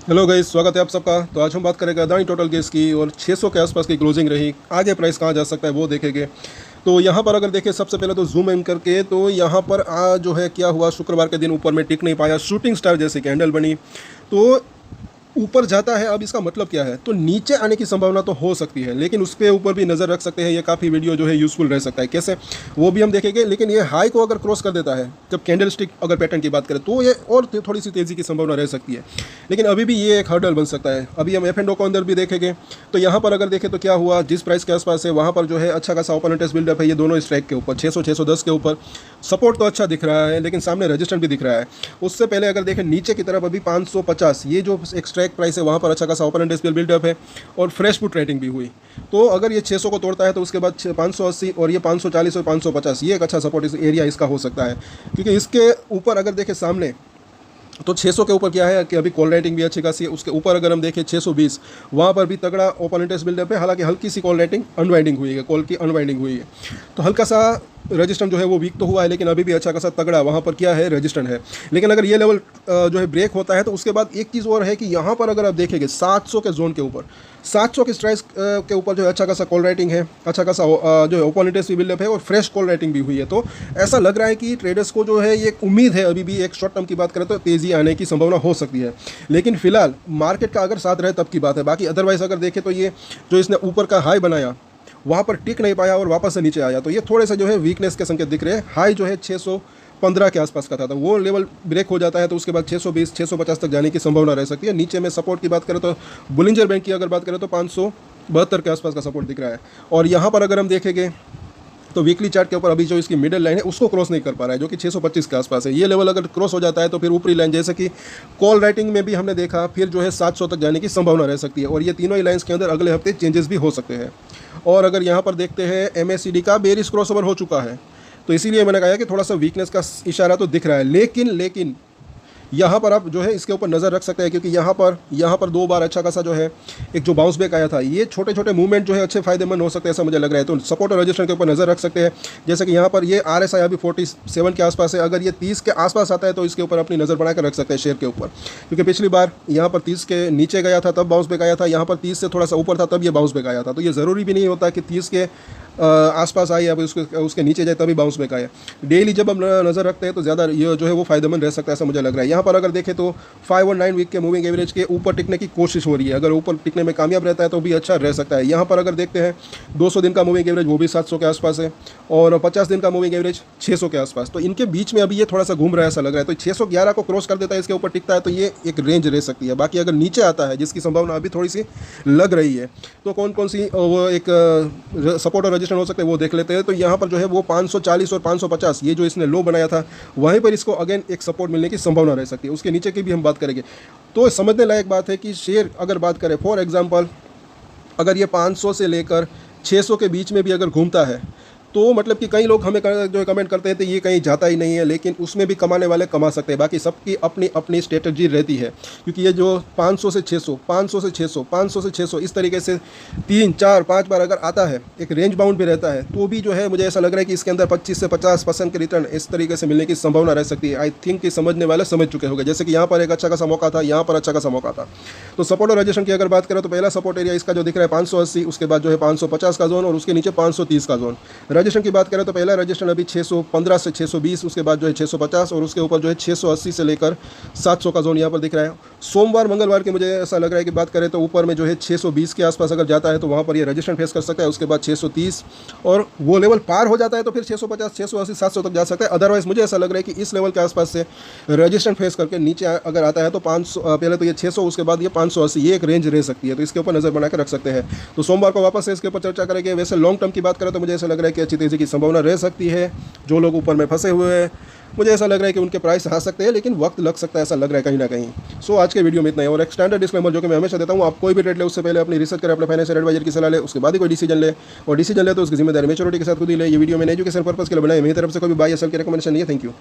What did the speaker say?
Hello guys, स्वागत है आप सबका। तो आज हम बात करेंगे अदानी टोटल गैस की और 600 के आसपास की क्लोजिंग रही। आगे प्राइस कहाँ जा सकता है वो देखेंगे। तो यहाँ पर अगर देखें, सबसे पहले तो जूम इन करके, तो यहाँ पर जो है क्या हुआ, शुक्रवार के दिन ऊपर में टिक नहीं पाया, शूटिंग स्टार जैसी कैंडल बनी। तो ऊपर जाता है। अब इसका मतलब क्या है, तो नीचे आने की संभावना तो हो सकती है, लेकिन उसके ऊपर भी नज़र रख सकते हैं। ये काफ़ी वीडियो जो है यूज़फुल रह सकता है, कैसे वो भी हम देखेंगे। लेकिन ये हाई को अगर क्रॉस कर देता है, जब कैंडल स्टिक अगर पैटर्न की बात करें, तो ये और थोड़ी सी तेज़ी की संभावना रह सकती है। लेकिन अभी भी ये एक हर्डल बन सकता है। अभी हम एफ एंड ओ को अंदर भी देखेंगे। तो यहाँ पर अगर देखें तो क्या हुआ, जिस प्राइस के आसपास है वहाँ पर जो है अच्छा खासा ओपन इंटरेस्ट बिल्डअप है। ये दोनों स्ट्राइक के ऊपर 600 610 के ऊपर सपोर्ट तो अच्छा दिख रहा है, लेकिन सामने रजिस्टेंस भी दिख रहा है। उससे पहले अगर देखें नीचे की तरफ, अभी 550 ये जो एक स्ट्राइक प्राइस है वहाँ पर अच्छा खासा ओपन इंटरेस्ट बिल्डअप है और फ्रेश पुट रेटिंग भी हुई। तो अगर ये 600 को तोड़ता है तो उसके बाद 580 और ये 540 और 550 ये एक अच्छा सपोर्ट इस एरिया इसका हो सकता है। क्योंकि इसके ऊपर अगर देखें सामने, तो 600 के ऊपर क्या है कि अभी कॉल रेटिंग भी अच्छी खासी है। उसके ऊपर अगर हम देखें 620, वहाँ पर भी तगड़ा ओपन इंटरेस्ट बिल्डअप है। हालांकि हल्की सी कॉल रेटिंग अनवाइंडिंग हुई है, कॉल की अनवाइंडिंग हुई है। तो हल्का सा रजिस्टेंस जो है वो वीक तो हुआ है, लेकिन अभी भी अच्छा खासा तगड़ा वहाँ पर क्या है, रजिस्टेंस है। लेकिन अगर ये लेवल जो है ब्रेक होता है, तो उसके बाद एक चीज़ और है कि यहाँ पर अगर आप देखेंगे 700 के जोन के ऊपर, 700 के स्ट्राइक के ऊपर जो है अच्छा खासा कॉल राइटिंग है, अच्छा खासा जो है ओपन इंटरेस्ट भी बिल्डअप है और फ्रेश कॉल राइटिंग भी हुई है। तो ऐसा लग रहा है कि ट्रेडर्स को जो है ये एक उम्मीद है, अभी भी एक शॉर्ट टर्म की बात करें तो तेज़ी आने की संभावना हो सकती है। लेकिन फिलहाल मार्केट का अगर साथ रहे तब की बात है। बाकी अदरवाइज अगर देखें तो ये जो इसने ऊपर का हाई बनाया वहाँ पर टिक नहीं पाया और वापस से नीचे आया, तो ये थोड़े से जो है वीकनेस के संकेत दिख रहे हैं। हाई जो है 615 के आसपास का था, तो वो लेवल ब्रेक हो जाता है तो उसके बाद 620 650 तक जाने की संभावना रह सकती है। नीचे में सपोर्ट की बात करें तो बुलिंजर बैंक की अगर बात करें तो 572 के आसपास का सपोर्ट दिख रहा है। और यहाँ पर अगर हम देखेंगे तो वीकली चार्ट के ऊपर अभी जो इसकी मिडिल लाइन है उसको क्रॉस नहीं कर पा रहा है, जो कि 625 के आसपास है। ये लेवल अगर क्रॉस हो जाता है तो फिर ऊपरी लाइन, जैसे कि कॉल राइटिंग में भी हमने देखा, फिर जो है 700 तक जाने की संभावना रह सकती है। और ये तीनों ही लाइन्स के अंदर अगले हफ्ते चेंजेस भी हो सकते हैं। और अगर यहाँ पर देखते हैं MACD का बेरिश क्रॉसओवर हो चुका है, तो इसीलिए मैंने कहा कि थोड़ा सा वीकनेस का इशारा तो दिख रहा है। लेकिन यहाँ पर आप जो है इसके ऊपर नज़र रख सकते हैं, क्योंकि यहाँ पर 2 बार अच्छा खासा जो है एक जो बाउंस बैक आया था। ये छोटे छोटे मूवमेंट जो है अच्छे फायदेमंद हो सकते हैं, ऐसा मुझे लग रहा है। तो सपोर्ट और रजिस्टेंस के ऊपर नज़र रख सकते हैं। जैसे कि यहाँ पर ये RSI अभी 47 के आसपास है। अगर ये 30 के आसपास आता है तो इसके ऊपर अपनी नज़र बनाकर रख सकते हैं शेयर के ऊपर, क्योंकि पिछली बार यहाँ पर 30 के नीचे गया था तब बाउंस बैक आया था, यहाँ पर 30 से थोड़ा सा ऊपर था तब ये बाउंस बैक आया था। तो ये ज़रूरी भी नहीं होता कि 30 के आसपास आई, अब उसके नीचे जाए तभी बाउंस बैक आए। डेली जब हम नज़र रखते हैं तो ज़्यादा ये जो है वो फायदेमंद रह सकता है, ऐसा मुझे लग रहा है। यहाँ पर अगर देखें तो 5 और 9 वीक के मूविंग एवरेज के ऊपर टिकने की कोशिश हो रही है। अगर ऊपर टिकने में कामयाब रहता है तो भी अच्छा रह सकता है। यहाँ पर अगर देखते हैं 200 दिन का मूविंग एवरेज वो भी 700 के आसपास है और 50 दिन का मूविंग एवरेज 600 के आसपास। तो इनके बीच में अभी ये थोड़ा सा घूम रहा है, ऐसा लग रहा है। तो 611 को क्रॉस कर देता है, इसके ऊपर टिकता है, तो ये एक रेंज रह सकती है। बाकी अगर नीचे आता है, जिसकी संभावना अभी थोड़ी सी लग रही है, तो कौन कौन सी वो एक सपोर्ट और रजिस्टेंस हो सकते हैं वो देख लेते हैं। तो यहाँ पर जो है वो 540 और 550 ये जो इसने लो बनाया था, वहीं पर इसको अगेन एक सपोर्ट मिलने की संभावना रह सकती है। उसके नीचे की भी हम बात करेंगे। तो समझने लायक बात है कि शेयर अगर बात करें, फॉर एग्जांपल अगर ये 500 से लेकर 600 के बीच में भी अगर घूमता है, तो मतलब कि कई लोग हमें जो है कमेंट करते हैं तो ये कहीं जाता ही नहीं है, लेकिन उसमें भी कमाने वाले कमा सकते हैं। बाकी सबकी अपनी अपनी स्ट्रेटजी रहती है, क्योंकि ये जो 500 से 600 500 से 600 500 से 600 इस तरीके से 3 4 5 बार अगर आता है, एक रेंज बाउंड भी रहता है, तो भी जो है मुझे ऐसा लग रहा है कि इसके अंदर 25 से 50% के रिटर्न इस तरीके से मिलने की संभावना रह सकती है। आई थिंक कि समझने वाले समझ चुके होंगे। जैसे कि यहाँ पर एक अच्छा खासा मौका था, यहाँ पर अच्छा खासा मौका था। तो सपोर्ट और रजिस्टेंस की अगर बात करें तो पहला सपोर्ट एरिया इसका जो दिख रहा है 580, उसके बाद जो है 550 का जोन और उसके नीचे 530 का जोन। रजिस्टेंस की बात करें तो पहला रजिस्टर अभी 615 से 620, उसके बाद जो है 650 और उसके ऊपर जो है 680 से लेकर 700 का जोन यहाँ पर दिख रहा है। सोमवार मंगलवार के मुझे ऐसा लग रहा है कि बात करें तो ऊपर में जो है 620 के आसपास अगर जाता है तो वहाँ पर ये रजिस्टेंस फेस कर सकता है। उसके बाद 630 और वो लेवल पार हो जाता है तो फिर 650 680 700 तक जा सकता है। अदरवाइज मुझे ऐसा लग रहा है कि इस लेवल के आसपास से रजिस्टेंस फेस करके नीचे अगर आता है तो 500, पहले तो ये 600, उसके बाद ये 580, ये एक रेंज रह सकती है। तो इसके ऊपर नज़र बना कर रख सकते हैं। तो सोमवार को वापस से इसके ऊपर चर्चा करेंगे। वैसे लॉन्ग टर्म की बात करें तो मुझे ऐसा लग रहा है कि अच्छी तेज़ी की संभावना रह सकती है। जो लोग ऊपर में फंसे हुए हैं, मुझे ऐसा लग रहा है कि उनके प्राइस आ सकते हैं, लेकिन वक्त लग सकता है, ऐसा लग रहा है कहीं ना कहीं। सो आज के वीडियो में इतना ही। और एक स्टैंडर्ड डिस्क्लेमर जो कि मैं हमेशा देता हूँ, आप कोई भी ट्रेड ले उससे पहले अपनी रिसर्च करें, अपने फाइनेंशियल एडवाइजर की सलाह ले, उसके बाद ही कोई डिसीजन ले। और डिसीजन ले तो उसकी जिम्मेदारी मेच्योरिटी के साथ खुद ही ले। ये वीडियो मैंने एजुकेशन पर्पस के लिए बनाई, मेरी तरफ से कोई भी बाय या सेल की रिकमेंडेशन नहीं है। Thank you.